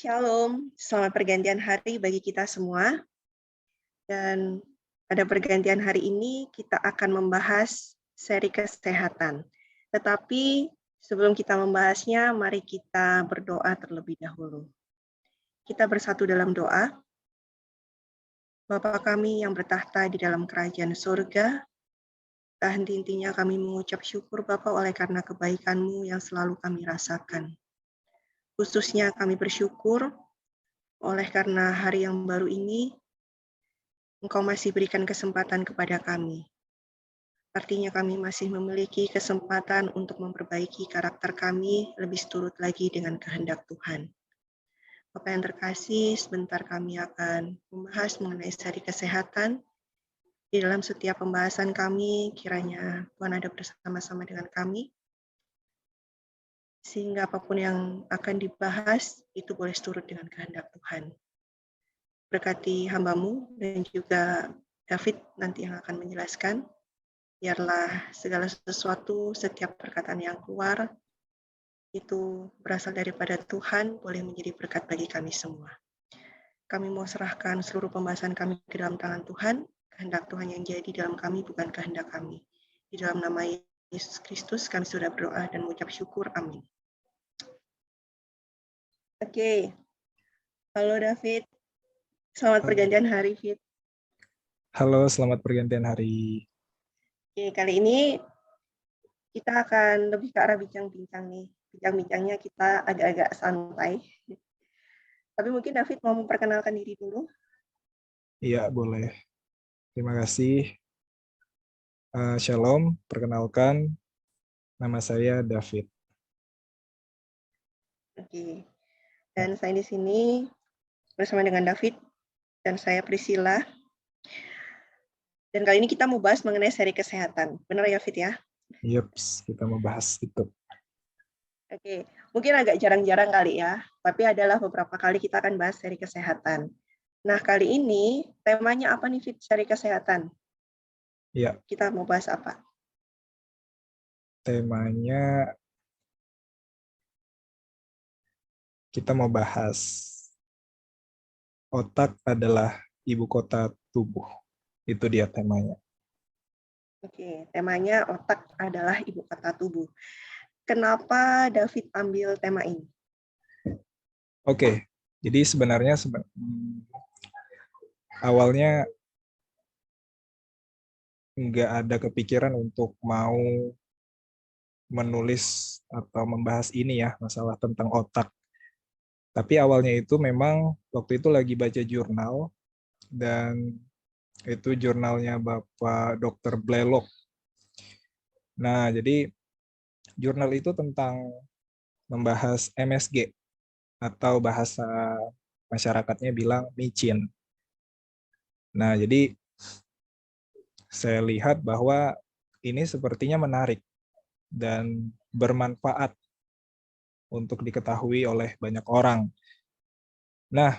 Shalom, selamat pergantian hari bagi kita semua. Dan pada pergantian hari ini kita akan membahas seri kesehatan. Tetapi sebelum kita membahasnya, mari kita berdoa terlebih dahulu. Kita bersatu dalam doa. Bapa kami yang bertahta di dalam kerajaan surga, tak henti-hentinya kami mengucap syukur Bapa oleh karena kebaikan-Mu yang selalu kami rasakan. Khususnya kami bersyukur oleh karena hari yang baru ini, Engkau masih berikan kesempatan kepada kami. Artinya kami masih memiliki kesempatan untuk memperbaiki karakter kami lebih seturut lagi dengan kehendak Tuhan. Bapak yang terkasih, sebentar kami akan membahas mengenai seri kesehatan. Di dalam setiap pembahasan kami, kiranya Tuhan ada bersama-sama dengan kami, sehingga apapun yang akan dibahas, itu boleh seturut dengan kehendak Tuhan. Berkati hamba-Mu dan juga David nanti yang akan menjelaskan. Biarlah segala sesuatu, setiap perkataan yang keluar, itu berasal daripada Tuhan, boleh menjadi berkat bagi kami semua. Kami mau serahkan seluruh pembahasan kami ke dalam tangan Tuhan, kehendak Tuhan yang jadi dalam kami, bukan kehendak kami. Di dalam nama Yesus Kristus, kami sudah berdoa dan mengucap syukur. Amin. Oke. Halo David. Selamat pergantian hari, Fit. Halo, selamat pergantian hari. Oke, kali ini kita akan lebih ke arah bincang-bincang nih. Bincang-bincangnya kita agak-agak santai. Tapi mungkin David mau memperkenalkan diri dulu. Iya, boleh. Terima kasih. Shalom, perkenalkan, nama saya David. Oke. Dan saya di sini bersama dengan David dan saya Priscilla. Dan kali ini kita mau bahas mengenai seri kesehatan. Benar ya, Fit ya? Yups, kita mau bahas itu. Oke, mungkin agak jarang-jarang kali ya, tapi adalah beberapa kali kita akan bahas seri kesehatan. Nah, kali ini temanya apa nih, Fit, seri kesehatan? Ya. Kita mau bahas apa? Temanya kita mau bahas otak adalah ibu kota tubuh. Itu dia temanya. Oke, temanya otak adalah ibu kota tubuh. Kenapa David ambil tema ini? Oke, jadi sebenarnya awalnya nggak ada kepikiran untuk mau menulis atau membahas ini ya, masalah tentang otak. Tapi awalnya itu memang waktu itu lagi baca jurnal, dan itu jurnalnya Bapak Dr. Blalock. Nah, jadi jurnal itu tentang membahas MSG, atau bahasa masyarakatnya bilang micin. Nah, jadi saya lihat bahwa ini sepertinya menarik dan bermanfaat untuk diketahui oleh banyak orang. Nah,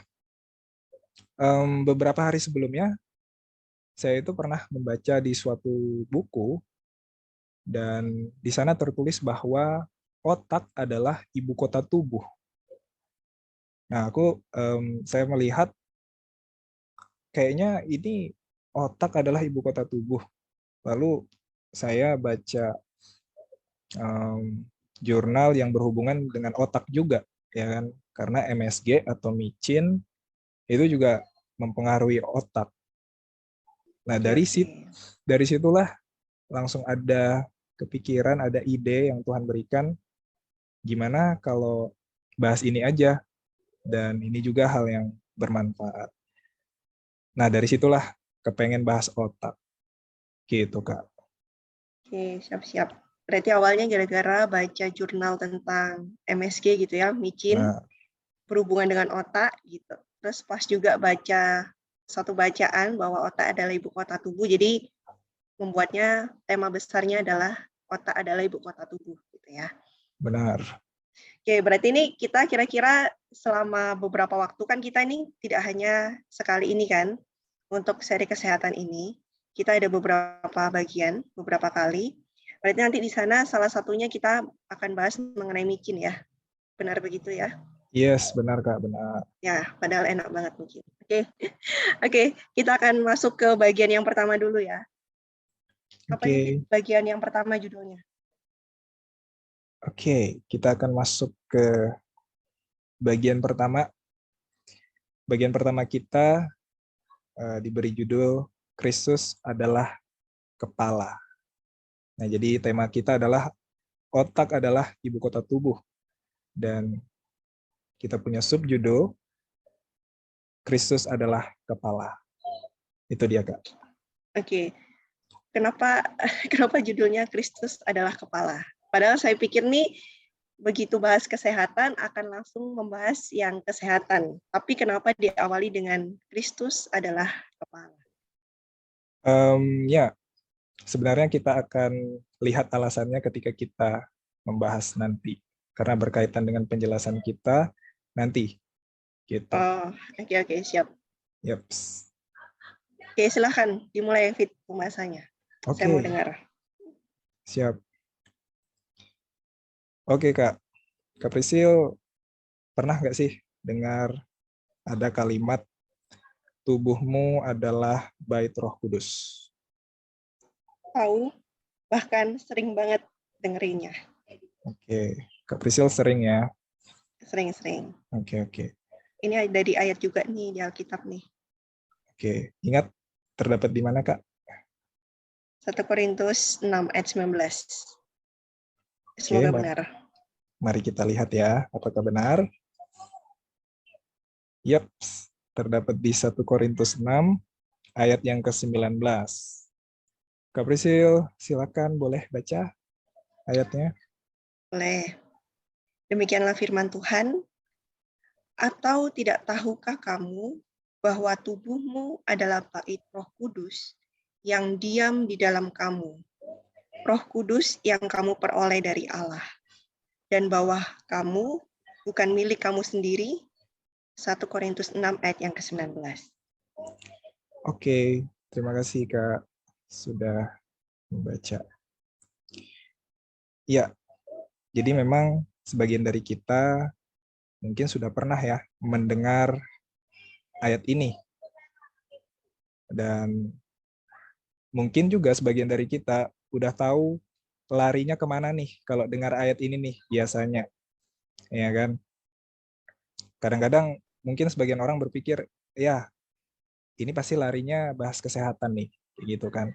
beberapa hari sebelumnya, saya itu pernah membaca di suatu buku, dan di sana tertulis bahwa otak adalah ibu kota tubuh. Nah, saya melihat kayaknya ini otak adalah ibu kota tubuh. Lalu saya baca jurnal yang berhubungan dengan otak juga, ya kan? Karena MSG atau micin itu juga mempengaruhi otak. Nah, dari situlah langsung ada kepikiran, ada ide yang Tuhan berikan, gimana kalau bahas ini aja, dan ini juga hal yang bermanfaat. Nah, dari situlah kepengen bahas otak. Gitu, Kak. Oke, siap-siap. Berarti awalnya gara-gara baca jurnal tentang MSG gitu ya, micin, berhubungan dengan otak gitu. Terus pas juga baca satu bacaan bahwa otak adalah ibu kota tubuh, jadi membuatnya tema besarnya adalah otak adalah ibu kota tubuh gitu ya. Benar. Oke, berarti ini kita kira-kira selama beberapa waktu, kan kita ini tidak hanya sekali ini kan, untuk seri kesehatan ini, kita ada beberapa bagian, beberapa kali. Berarti nanti di sana salah satunya kita akan bahas mengenai micin ya. Benar begitu ya? Yes, benar Kak, benar. Ya, padahal enak banget mungkin. Oke. Oke, kita akan masuk ke bagian yang pertama dulu ya. Apa ini Fit, Oke, bagian yang pertama judulnya? oke, kita akan masuk ke bagian pertama. Bagian pertama kita diberi judul Kristus adalah kepala. Nah, jadi tema kita adalah otak adalah ibu kota tubuh. Dan kita punya subjudul Kristus adalah kepala. Itu dia, Kak. Oke. Kenapa kenapa judulnya Kristus adalah kepala? Padahal saya pikir nih begitu bahas kesehatan akan langsung membahas yang kesehatan. Tapi kenapa diawali dengan Kristus adalah kepala? Ya, sebenarnya kita akan lihat alasannya ketika kita membahas nanti. Karena berkaitan dengan penjelasan kita nanti. Gitu. Oh, oke, siap. Yaps. Oke, silahkan dimulai Fit pembahasannya. Saya mau Oke, dengar. siap. Oke, Kak. Kak Prisil, pernah nggak sih dengar ada kalimat tubuhmu adalah bait Roh Kudus? Tahu, bahkan sering banget dengerinnya. Oke, Kak Prisil sering ya. Sering-sering. Oke. Ini ada di ayat juga nih di Alkitab nih. Oke, ingat terdapat di mana, Kak? 1 Korintus 6 ayat 19. Oke, Semoga benar. mari kita lihat ya, apakah benar? Yap, terdapat di 1 Korintus 6 ayat yang ke-19. Kak Prisil, silakan boleh baca ayatnya. Boleh. Demikianlah firman Tuhan. Atau tidak tahukah kamu bahwa tubuhmu adalah bait Roh Kudus yang diam di dalam kamu, Roh Kudus yang kamu peroleh dari Allah, dan bahwa kamu bukan milik kamu sendiri. 1 Korintus 6 ayat yang ke-19. Oke, terima kasih Kak sudah membaca. Ya, jadi memang sebagian dari kita mungkin sudah pernah ya mendengar ayat ini. Dan mungkin juga sebagian dari kita udah tahu larinya kemana nih kalau dengar ayat ini nih biasanya. Ya kan? Kadang-kadang mungkin sebagian orang berpikir, ya ini pasti larinya bahas kesehatan nih, gitu kan.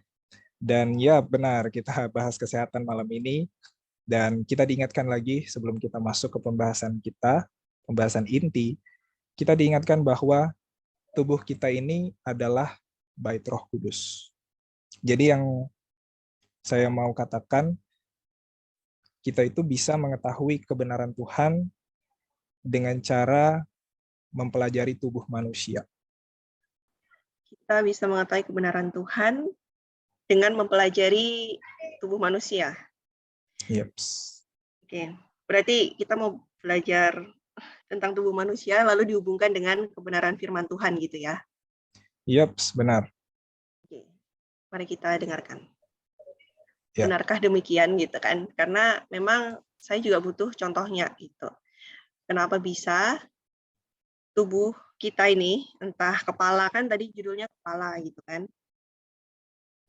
Dan ya benar, kita bahas kesehatan malam ini. Dan kita diingatkan lagi sebelum kita masuk ke pembahasan kita, pembahasan inti, kita diingatkan bahwa tubuh kita ini adalah bait Roh Kudus. Jadi yang saya mau katakan, kita itu bisa mengetahui kebenaran Tuhan dengan cara mempelajari tubuh manusia. Kita bisa mengetahui kebenaran Tuhan dengan mempelajari tubuh manusia. Yeps. Oke, berarti kita mau belajar tentang tubuh manusia lalu dihubungkan dengan kebenaran firman Tuhan gitu ya. Yeps, benar. Oke, mari kita dengarkan. Ya. Benarkah demikian gitu kan? Karena memang saya juga butuh contohnya gitu. Kenapa bisa tubuh kita ini, entah kepala kan tadi judulnya kepala gitu kan.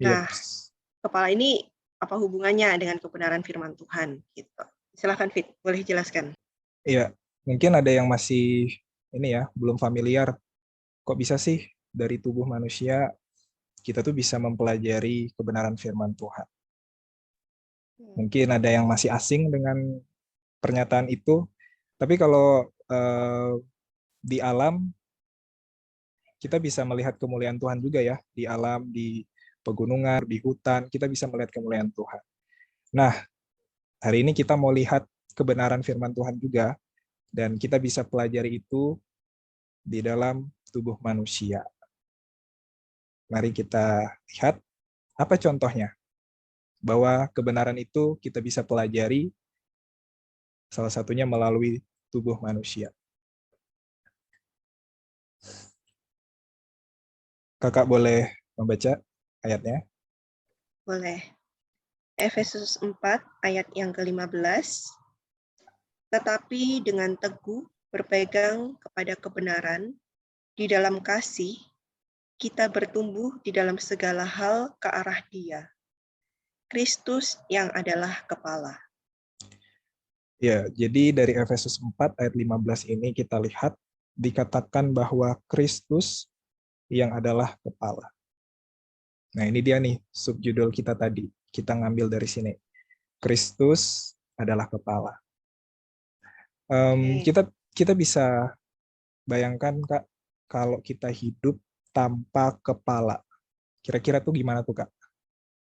Nah, Yeps. kepala ini apa hubungannya dengan kebenaran firman Tuhan gitu. Silahkan Fit, boleh jelaskan. Iya, mungkin ada yang masih ini ya, belum familiar. Kok bisa sih dari tubuh manusia kita tuh bisa mempelajari kebenaran firman Tuhan? Mungkin ada yang masih asing dengan pernyataan itu, tapi kalau di alam kita bisa melihat kemuliaan Tuhan juga ya, di alam, di pegunungan, di hutan, kita bisa melihat kemuliaan Tuhan. Nah, hari ini kita mau lihat kebenaran firman Tuhan juga, dan kita bisa pelajari itu di dalam tubuh manusia. Mari kita lihat apa contohnya, bahwa kebenaran itu kita bisa pelajari salah satunya melalui tubuh manusia. Kakak boleh membaca ayatnya? Boleh. Efesus 4 ayat yang ke-15. Tetapi dengan teguh berpegang kepada kebenaran, di dalam kasih, kita bertumbuh di dalam segala hal ke arah Dia, Kristus yang adalah kepala. Ya, jadi dari Efesus 4 ayat 15 ini kita lihat dikatakan bahwa Kristus yang adalah kepala. Nah, ini dia nih subjudul kita tadi. Kita ngambil dari sini. Kristus adalah kepala. Oke. Kita bisa bayangkan, Kak, kalau kita hidup tanpa kepala. Kira-kira tuh gimana tuh, Kak?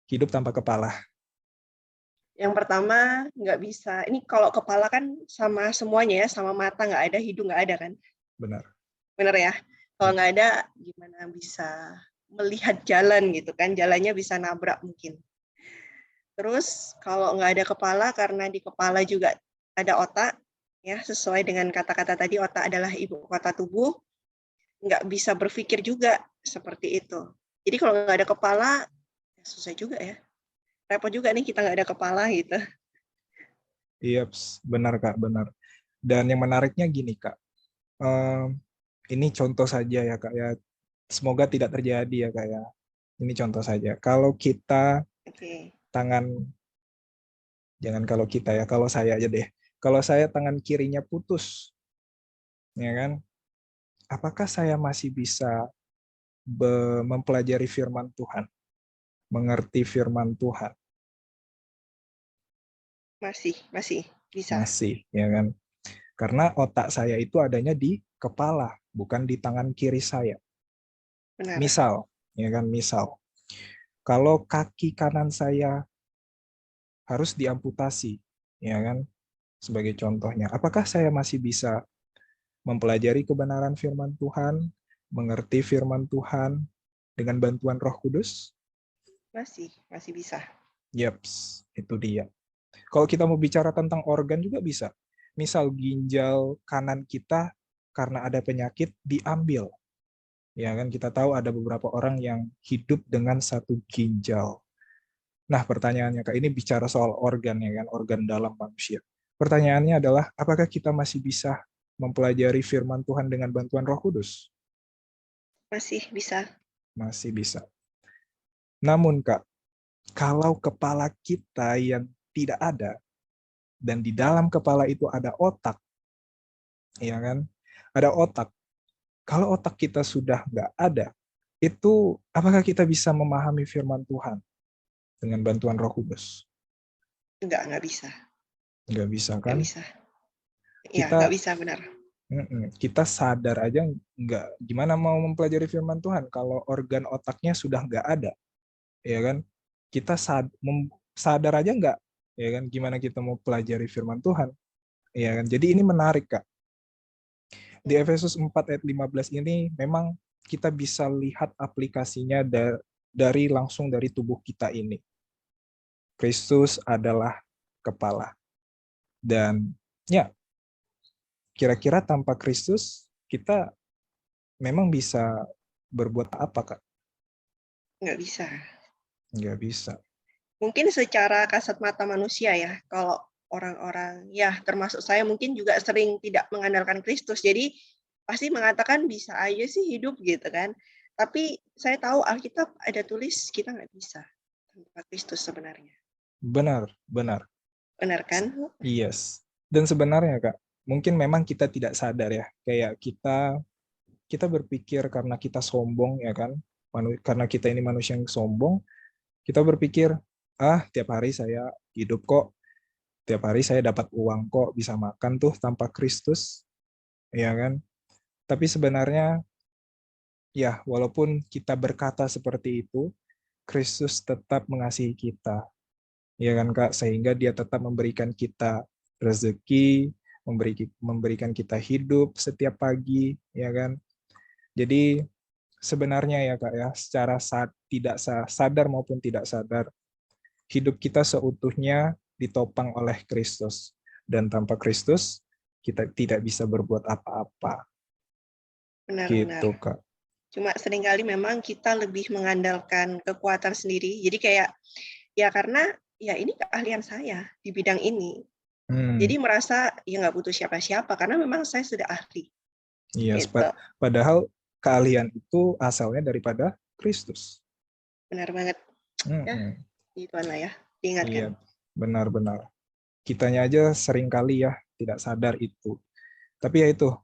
Hidup tanpa kepala. Yang pertama, nggak bisa. Ini kalau kepala kan sama semuanya ya, sama mata nggak ada, hidung nggak ada kan? Benar. Bener ya? Kalau Ya. nggak ada, gimana bisa melihat jalan gitu kan? Jalannya bisa nabrak mungkin. Terus kalau nggak ada kepala, karena di kepala juga ada otak, ya sesuai dengan kata-kata tadi, otak adalah ibu kota tubuh, nggak bisa berpikir juga seperti itu. Jadi kalau nggak ada kepala, ya susah juga ya. Repot juga nih kita nggak ada kepala gitu. Iya, benar, Kak, benar. Dan yang menariknya gini, Kak. Ini contoh saja ya, Kak, ya. Semoga tidak terjadi ya, Kak, ya. Ini contoh saja. Kalau kita Oke. tangan, jangan kalau kita ya, kalau saya aja deh. Kalau saya tangan kirinya putus, ya kan? Apakah saya masih bisa mempelajari firman Tuhan, mengerti firman Tuhan? Masih bisa. Masih, ya kan? Karena otak saya itu adanya di kepala, bukan di tangan kiri saya. Benar. Misal, ya kan, misal, kalau kaki kanan saya harus diamputasi, ya kan, sebagai contohnya, apakah saya masih bisa mempelajari kebenaran firman Tuhan, mengerti firman Tuhan dengan bantuan Roh Kudus? Masih bisa. Yaps, itu dia. Kalau kita mau bicara tentang organ juga bisa. Misal ginjal kanan kita karena ada penyakit diambil. Ya kan, kita tahu ada beberapa orang yang hidup dengan satu ginjal. Nah, pertanyaannya Kak, ini bicara soal organ ya kan, organ dalam manusia. Pertanyaannya adalah apakah kita masih bisa mempelajari firman Tuhan dengan bantuan Roh Kudus? Masih bisa. Masih bisa. Namun Kak, kalau kepala kita yang tidak ada dan di dalam kepala itu ada otak, ya kan? Ada otak. Kalau otak kita sudah nggak ada, itu apakah kita bisa memahami firman Tuhan dengan bantuan Roh Kudus? Nggak bisa. Nggak bisa Nggak kan? bisa. Ya, nggak Kita bisa benar. kita sadar aja nggak, gimana mau mempelajari firman Tuhan kalau organ otaknya sudah nggak ada, ya kan? Kita sadar aja nggak, ya kan? Gimana kita mau pelajari firman Tuhan, ya kan? Jadi ini menarik, Kak. Di Efesus 4 ayat 15 ini memang kita bisa lihat aplikasinya dari langsung dari tubuh kita ini. Kristus adalah kepala. Dan ya, kira-kira tanpa Kristus kita memang bisa berbuat apa, Kak? Nggak bisa. Nggak bisa. Mungkin secara kasat mata manusia ya, kalau orang-orang, ya termasuk saya mungkin juga sering tidak mengandalkan Kristus, jadi pasti mengatakan bisa aja sih hidup gitu kan. Tapi saya tahu Alkitab ada tulis kita nggak bisa tanpa Kristus sebenarnya. Benar, benar. Benar kan? Yes. Dan sebenarnya, Kak, mungkin memang kita tidak sadar ya, kayak kita berpikir karena kita sombong ya kan, karena kita ini manusia yang sombong, kita berpikir, tiap hari saya hidup kok, tiap hari saya dapat uang kok, bisa makan tuh tanpa Kristus, ya kan? Tapi sebenarnya, ya walaupun kita berkata seperti itu, Kristus tetap mengasihi kita, ya kan Kak? Sehingga dia tetap memberikan kita rezeki, memberikan kita hidup setiap pagi, ya kan? Jadi sebenarnya ya Kak ya, secara tidak sadar maupun tidak sadar, hidup kita seutuhnya ditopang oleh Kristus. Dan tanpa Kristus, kita tidak bisa berbuat apa-apa. Benar-benar. Gitu, Kak. Cuma seringkali memang kita lebih mengandalkan kekuatan sendiri. Jadi kayak, ya karena ya ini keahlian saya di bidang ini. Jadi merasa ya nggak butuh siapa-siapa karena memang saya sudah ahli. Iya, Gitu. padahal keahlian itu asalnya daripada Kristus. Benar banget. Ya, gituan lah ya, Iya, diingatkan. benar-benar. Kitanya aja sering kali ya tidak sadar itu. Tapi ya itu,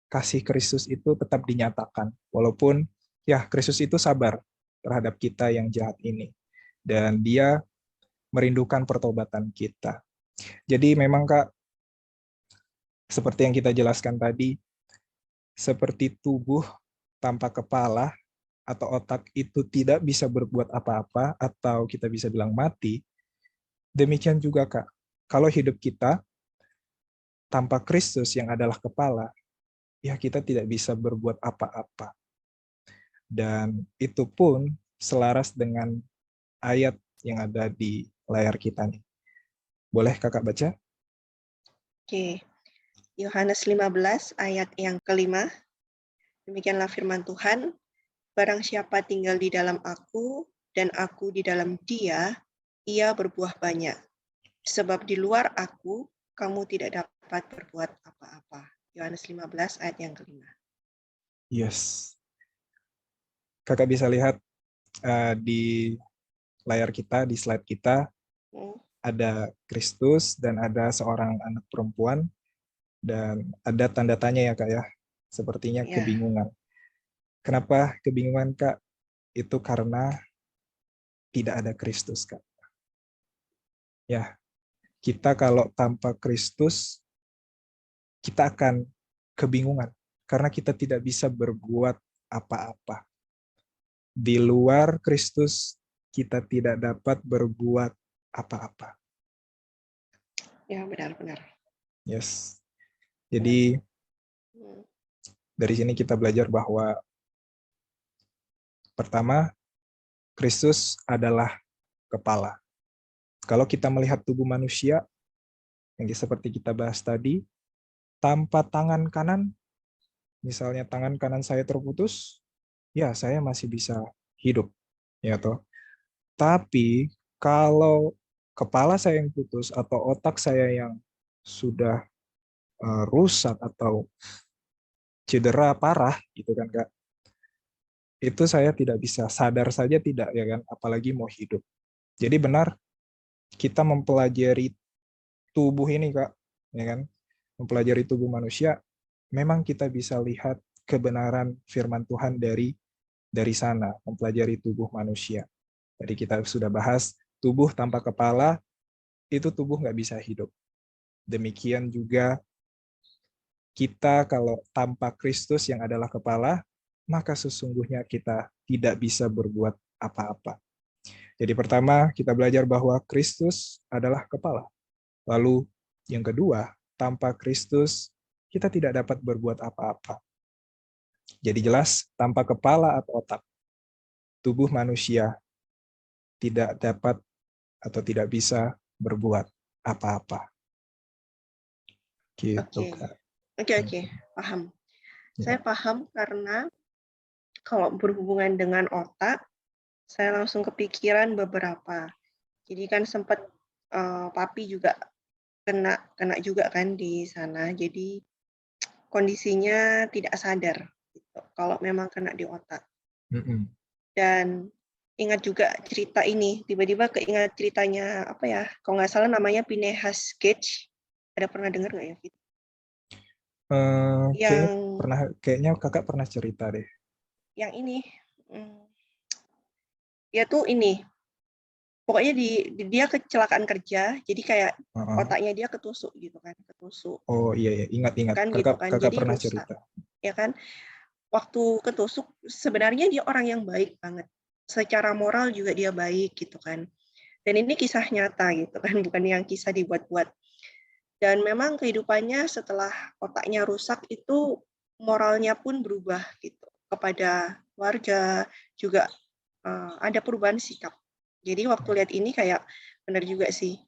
kasih Kristus itu tetap dinyatakan. Walaupun ya Kristus itu sabar terhadap kita yang jahat ini. Dan dia merindukan pertobatan kita. Jadi memang Kak, seperti yang kita jelaskan tadi, seperti tubuh tanpa kepala atau otak itu tidak bisa berbuat apa-apa atau kita bisa bilang mati, demikian juga Kak, kalau hidup kita tanpa Kristus yang adalah kepala, ya kita tidak bisa berbuat apa-apa. Dan itu pun selaras dengan ayat yang ada di layar kita nih. Boleh Kakak baca? Oke. Yohanes 15 ayat yang kelima. Demikianlah firman Tuhan. Barang siapa tinggal di dalam aku dan aku di dalam dia, ia berbuah banyak. Sebab di luar aku, kamu tidak dapat berbuat apa-apa. Yohanes 15 ayat yang kelima. Yes. Kakak bisa lihat di layar kita, di slide kita, ada Kristus dan ada seorang anak perempuan dan ada tanda tanya ya Kak ya. Sepertinya Ya. kebingungan. Kenapa kebingungan Kak? Itu karena tidak ada Kristus Kak. Ya, kita kalau tanpa Kristus kita akan kebingungan karena kita tidak bisa berbuat apa-apa. Di luar Kristus kita tidak dapat berbuat apa-apa. Ya, benar-benar. Yes. Jadi dari sini kita belajar bahwa pertama, Kristus adalah kepala. Kalau kita melihat tubuh manusia, yang seperti kita bahas tadi, tanpa tangan kanan, misalnya tangan kanan saya terputus, ya saya masih bisa hidup. Ya toh. Tapi kalau kepala saya yang putus atau otak saya yang sudah rusak atau cedera parah, gitu kan Kak, itu saya tidak bisa, sadar saja tidak ya kan, apalagi mau hidup. Jadi benar kita mempelajari tubuh ini Kak, ya kan, mempelajari tubuh manusia, memang kita bisa lihat kebenaran firman Tuhan dari sana, mempelajari tubuh manusia. Jadi kita sudah bahas tubuh tanpa kepala itu tubuh nggak bisa hidup. Demikian juga kita kalau tanpa Kristus yang adalah kepala, maka sesungguhnya kita tidak bisa berbuat apa-apa. Jadi pertama, kita belajar bahwa Kristus adalah kepala. Lalu yang kedua, tanpa Kristus kita tidak dapat berbuat apa-apa. Jadi jelas, tanpa kepala atau otak, tubuh manusia tidak dapat atau tidak bisa berbuat apa-apa. Gitu, Kak. Oke, paham. Ya. Saya paham karena kalau berhubungan dengan otak, saya langsung kepikiran beberapa. Jadi kan sempat papi juga kena juga kan di sana. Jadi kondisinya tidak sadar gitu, kalau memang kena di otak. Dan ingat juga cerita ini, tiba-tiba keingat ceritanya apa ya? Kalau nggak salah namanya Pinehas Gage. Ada pernah dengar nggak ya? Kayaknya kakak pernah cerita deh. Yang ini, dia tuh ini, pokoknya dia kecelakaan kerja, jadi kayak otaknya dia ketusuk gitu kan, ketusuk. Oh iya, ingat. Kan Kakak, gitu kan, kakak jadi pernah rusak. cerita. Ya kan, waktu ketusuk sebenarnya dia orang yang baik banget. Secara moral juga dia baik gitu kan. Dan ini kisah nyata gitu kan, bukan yang kisah dibuat-buat. Dan memang kehidupannya setelah otaknya rusak itu moralnya pun berubah gitu. Kepada warga juga ada perubahan sikap. Jadi waktu lihat ini kayak benar juga sih,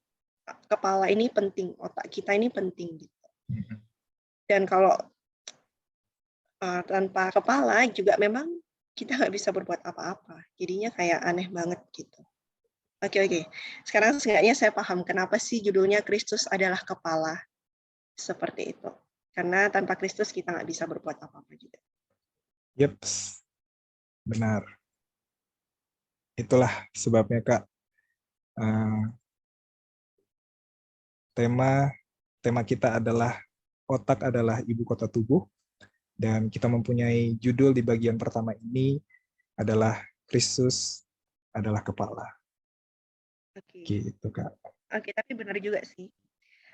kepala ini penting, otak kita ini penting gitu. Dan kalau tanpa kepala juga memang kita nggak bisa berbuat apa-apa. Jadinya kayak aneh banget gitu. Oke, oke. Sekarang seenggaknya saya paham kenapa sih judulnya Kristus adalah kepala. Seperti itu. Karena tanpa Kristus kita nggak bisa berbuat apa-apa juga. Yeps, benar. Itulah sebabnya Kak, eh, tema kita adalah otak adalah ibu kota tubuh, dan kita mempunyai judul di bagian pertama ini adalah Kristus adalah kepala. Oke. Gitu Kak. Oke, tapi benar juga sih.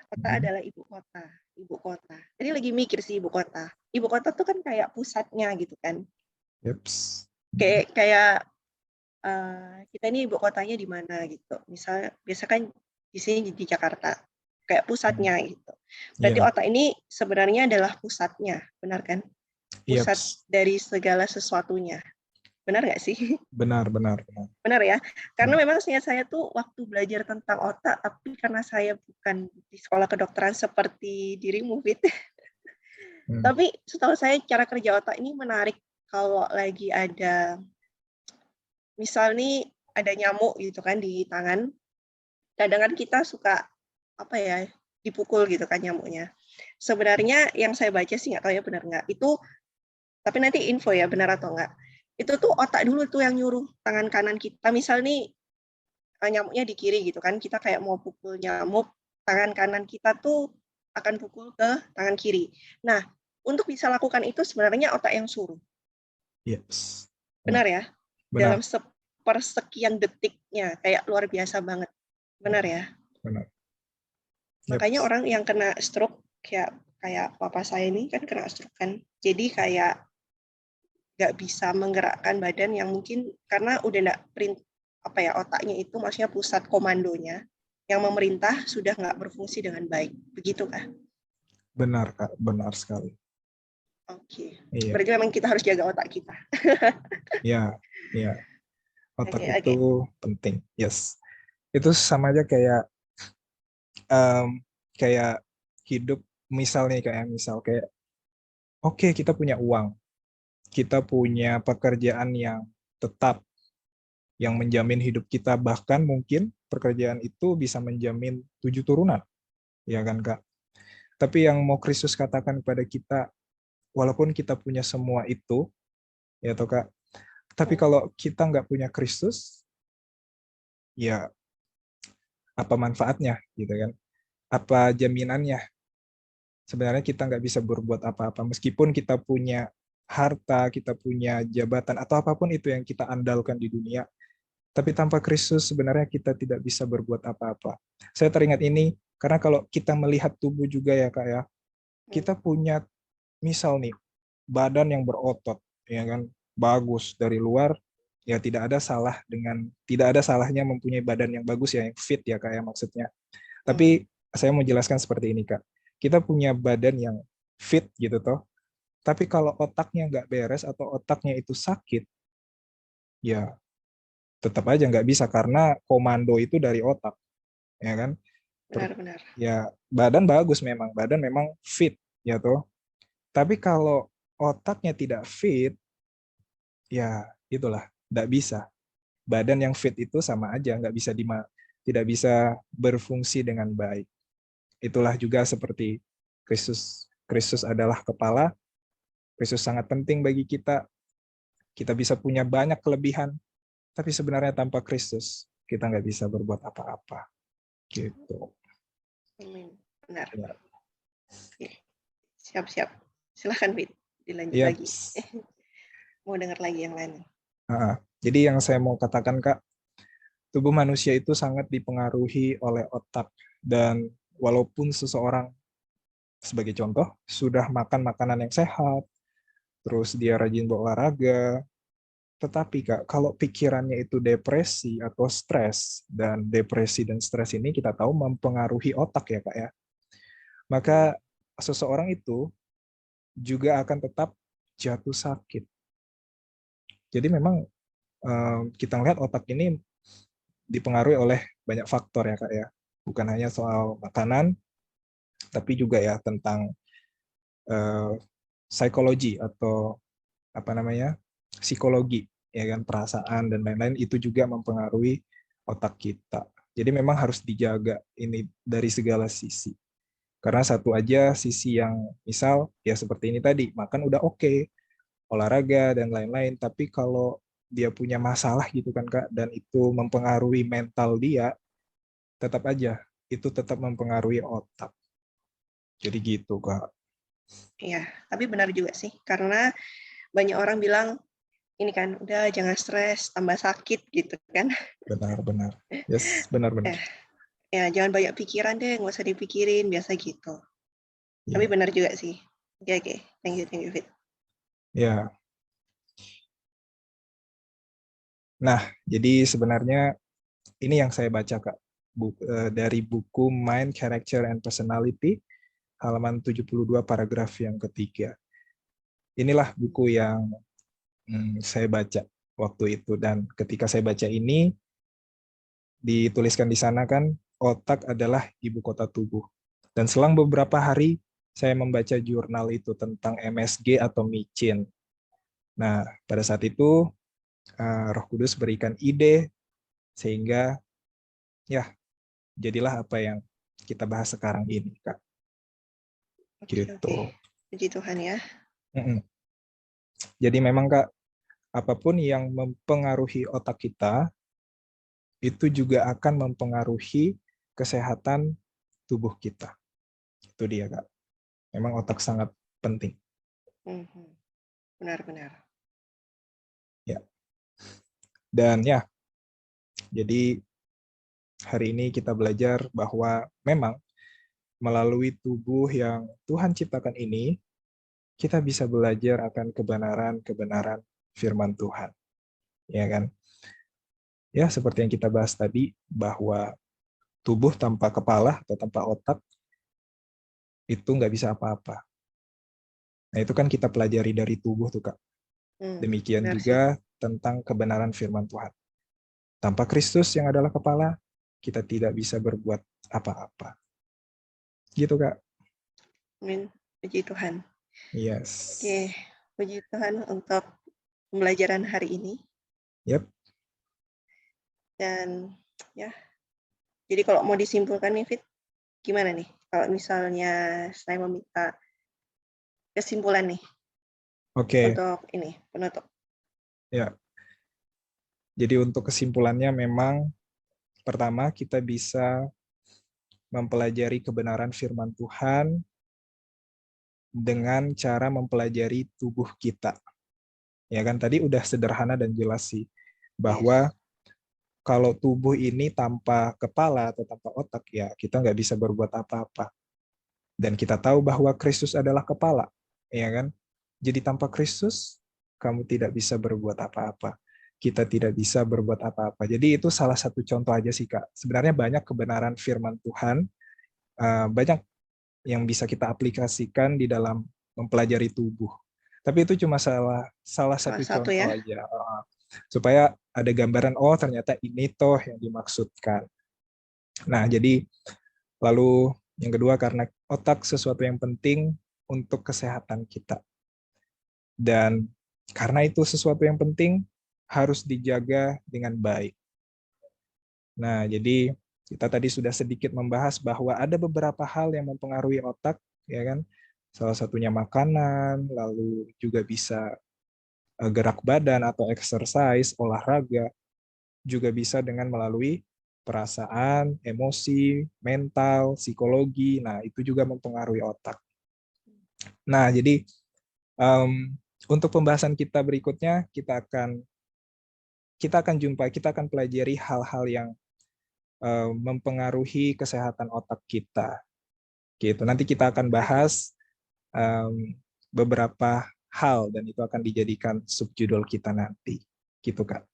Kota Mhm. adalah ibu kota. Ibu kota. Jadi lagi mikir sih ibu kota. Ibu kota tuh kan kayak pusatnya gitu kan. Yeps. Kayak kita ini ibu kotanya di mana gitu. Misalnya biasa kan di sini di Jakarta. Kayak pusatnya gitu. Berarti Iya, otak ini sebenarnya adalah pusatnya, benar kan? Pusat yeps. dari segala sesuatunya. Benar nggak sih? Benar, benar, benar. Benar ya? Karena Benar. memang seingat saya tuh waktu belajar tentang otak, tapi karena saya bukan di sekolah kedokteran seperti dirimu, Fit. Hmm. Tapi setahu saya cara kerja otak ini menarik kalau lagi ada, misal nih ada nyamuk gitu kan di tangan, kadang kan kita suka apa ya, dipukul gitu kan nyamuknya. Sebenarnya yang saya baca sih nggak tahu ya benar nggak, itu tapi nanti info ya benar atau enggak. Itu tuh otak dulu tuh yang nyuruh tangan kanan kita, misal nih nyamuknya di kiri gitu kan, kita kayak mau pukul nyamuk, tangan kanan kita tuh akan pukul ke tangan kiri. Nah, untuk bisa lakukan itu sebenarnya otak yang suruh. Yeps. Benar, Benar ya? benar, Dalam sepersekian detiknya, kayak luar biasa banget. Benar ya? benar. Makanya Yeps. orang yang kena stroke kayak kayak papa saya ini kan kena stroke kan. Jadi kayak nggak bisa menggerakkan badan yang mungkin karena udah nggak apa ya otaknya itu maksudnya pusat komandonya yang memerintah sudah nggak berfungsi dengan baik. Begitu kah? Benar, Kak. Benar sekali. Oke. Iya, Berarti memang kita harus jaga otak kita. iya, iya. Otak Oke, itu oke. penting. Yes. Itu sama aja kayak kayak hidup, misalnya kayak oke, kita punya uang, kita punya pekerjaan yang tetap, yang menjamin hidup kita, bahkan mungkin pekerjaan itu bisa menjamin 7 turunan, ya kan Kak? Tapi yang mau Kristus katakan kepada kita, walaupun kita punya semua itu, ya toh Kak, tapi kalau kita nggak punya Kristus, ya apa manfaatnya gitu kan? Apa jaminannya? Sebenarnya kita nggak bisa berbuat apa-apa meskipun kita punya harta, kita punya jabatan atau apapun itu yang kita andalkan di dunia. Tapi tanpa Kristus sebenarnya kita tidak bisa berbuat apa-apa. Saya teringat ini karena kalau kita melihat tubuh juga ya Kak ya, kita punya misal nih badan yang berotot, ya kan, bagus dari luar, ya tidak ada salahnya mempunyai badan yang bagus ya, yang fit ya Kak ya maksudnya. Tapi saya mau jelaskan seperti ini Kak. Kita punya badan yang fit gitu toh, tapi kalau otaknya nggak beres atau otaknya itu sakit, ya tetap aja nggak bisa karena komando itu dari otak, ya kan? Benar-benar. Ya badan bagus memang, badan memang fit, ya toh. Tapi kalau otaknya tidak fit, ya itulah nggak bisa. Badan yang fit itu sama aja nggak bisa tidak bisa berfungsi dengan baik. Itulah juga seperti Kristus. Kristus adalah kepala. Kristus sangat penting bagi kita. Kita bisa punya banyak kelebihan, tapi sebenarnya tanpa Kristus kita nggak bisa berbuat apa-apa. Gitu. Amin. Benar. Ya. Oke. Siap-siap. Silahkan, Fit. Dilanjut Yep. lagi. Mau dengar lagi yang lain. Jadi yang saya mau katakan Kak, tubuh manusia itu sangat dipengaruhi oleh otak. Dan walaupun seseorang, sebagai contoh, sudah makan makanan yang sehat, terus dia rajin berolahraga, tetapi Kak, kalau pikirannya itu depresi atau stres, dan depresi dan stres ini kita tahu mempengaruhi otak ya Kak ya, maka seseorang itu juga akan tetap jatuh sakit. Jadi memang kita melihat otak ini dipengaruhi oleh banyak faktor ya Kak ya. Bukan hanya soal makanan, tapi juga ya tentang eh, psikologi atau apa namanya, psikologi, ya kan, perasaan dan lain-lain itu juga mempengaruhi otak kita. Jadi memang harus dijaga ini dari segala sisi. Karena satu aja sisi yang misal ya seperti ini tadi, makan udah oke, olahraga dan lain-lain, tapi kalau dia punya masalah gitu kan Kak, dan itu mempengaruhi mental dia, tetap aja itu tetap mempengaruhi otak. Jadi gitu Kak. Iya, tapi benar juga sih, karena banyak orang bilang, ini kan, udah jangan stres, tambah sakit gitu kan. Benar-benar. Yes, benar-benar. Ya, jangan banyak pikiran deh, nggak usah dipikirin, biasa gitu. Tapi Ya. benar juga sih. Oke, thank you, Fit. Ya. Nah, jadi sebenarnya ini yang saya baca Kak, dari buku Mind, Character, and Personality, halaman 72 paragraf yang ketiga. Inilah buku yang saya baca waktu itu, dan ketika saya baca ini, dituliskan di sana kan, otak adalah ibu kota tubuh. Dan selang beberapa hari, saya membaca jurnal itu tentang MSG atau micin. Nah, pada saat itu, Roh Kudus berikan ide, sehingga ya jadilah apa yang kita bahas sekarang ini, Kak. Gitu. Puji Tuhan ya. Jadi memang, Kak, apapun yang mempengaruhi otak kita, itu juga akan mempengaruhi kesehatan tubuh kita. Itu dia, Kak. Memang otak sangat penting. Benar-benar. Ya. Dan ya, jadi hari ini kita belajar bahwa memang melalui tubuh yang Tuhan ciptakan ini, kita bisa belajar akan kebenaran-kebenaran firman Tuhan. Ya kan? Ya, seperti yang kita bahas tadi, bahwa tubuh tanpa kepala atau tanpa otak itu nggak bisa apa-apa. Nah, itu kan kita pelajari dari tubuh tuh, Kak. Demikian juga tentang kebenaran firman Tuhan. Tanpa Kristus yang adalah kepala, kita tidak bisa berbuat apa-apa. Gitu, Kak. Amin. Puji Tuhan. Yes. Oke, puji Tuhan untuk pembelajaran hari ini. Yep. Dan ya, jadi kalau mau disimpulkan nih, Fit, gimana nih? Kalau misalnya saya meminta kesimpulan nih. Oke. Untuk ini, penutup. Ya. Jadi untuk kesimpulannya memang pertama kita bisa mempelajari kebenaran firman Tuhan dengan cara mempelajari tubuh kita. Ya kan tadi udah sederhana dan jelas sih bahwa kalau tubuh ini tanpa kepala atau tanpa otak ya kita nggak bisa berbuat apa-apa. Dan kita tahu bahwa Kristus adalah kepala, ya kan? Jadi tanpa Kristus kamu tidak bisa berbuat apa-apa. Kita tidak bisa berbuat apa-apa. Jadi itu salah satu contoh aja sih Kak. Sebenarnya banyak kebenaran firman Tuhan, banyak yang bisa kita aplikasikan di dalam mempelajari tubuh. Tapi itu cuma salah satu contoh ya? Aja. Supaya ada gambaran, oh ternyata ini toh yang dimaksudkan. Nah, jadi lalu yang kedua karena otak sesuatu yang penting untuk kesehatan kita. Dan karena itu sesuatu yang penting harus dijaga dengan baik. Nah, jadi kita tadi sudah sedikit membahas bahwa ada beberapa hal yang mempengaruhi otak, ya kan? Salah satunya makanan, lalu juga bisa gerak badan atau exercise, olahraga, juga bisa dengan melalui perasaan, emosi, mental, psikologi. Nah, itu juga mempengaruhi otak. Nah, jadi untuk pembahasan kita berikutnya, kita akan pelajari hal-hal yang mempengaruhi kesehatan otak kita. Gitu. Nanti kita akan bahas beberapa hal dan itu akan dijadikan subjudul kita nanti. Gitu, Kak.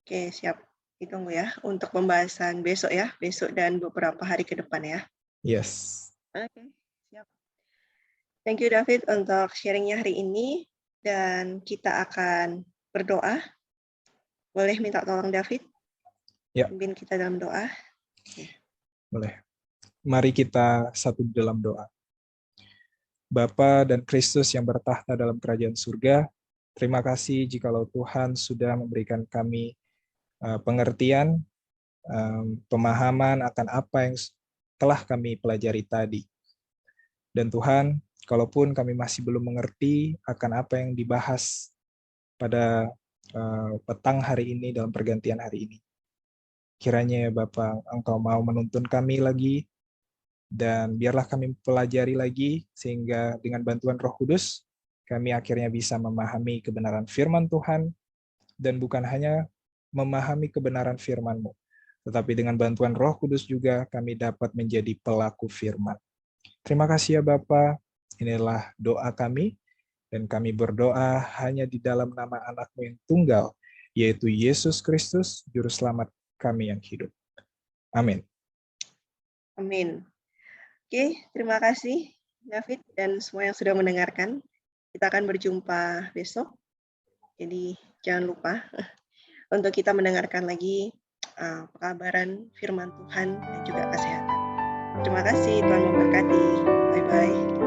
Oke, siap. Ditunggu ya untuk pembahasan besok ya, besok dan beberapa hari ke depan ya. Yes. Oke, siap. Thank you David untuk sharingnya hari ini dan kita akan berdoa. Boleh minta tolong David? Ya. Pimpin kita dalam doa. Boleh. Mari kita satu dalam doa. Bapa dan Kristus yang bertahta dalam kerajaan surga, terima kasih jikalau Tuhan sudah memberikan kami pengertian pemahaman akan apa yang telah kami pelajari tadi. Dan Tuhan, kalaupun kami masih belum mengerti akan apa yang dibahas pada petang hari ini dalam pergantian hari ini, kiranya ya Bapa, Engkau mau menuntun kami lagi, dan biarlah kami pelajari lagi, sehingga dengan bantuan Roh Kudus, kami akhirnya bisa memahami kebenaran firman Tuhan, dan bukan hanya memahami kebenaran firman-Mu, tetapi dengan bantuan Roh Kudus juga kami dapat menjadi pelaku firman. Terima kasih ya Bapa, inilah doa kami, dan kami berdoa hanya di dalam nama anak-Mu yang tunggal, yaitu Yesus Kristus, Juru Selamat kami yang hidup. Amin. Amin. Oke, terima kasih David dan semua yang sudah mendengarkan. Kita akan berjumpa besok. Jadi jangan lupa untuk kita mendengarkan lagi pekabaran firman Tuhan dan juga kesehatan. Terima kasih, Tuhan memberkati. Bye-bye.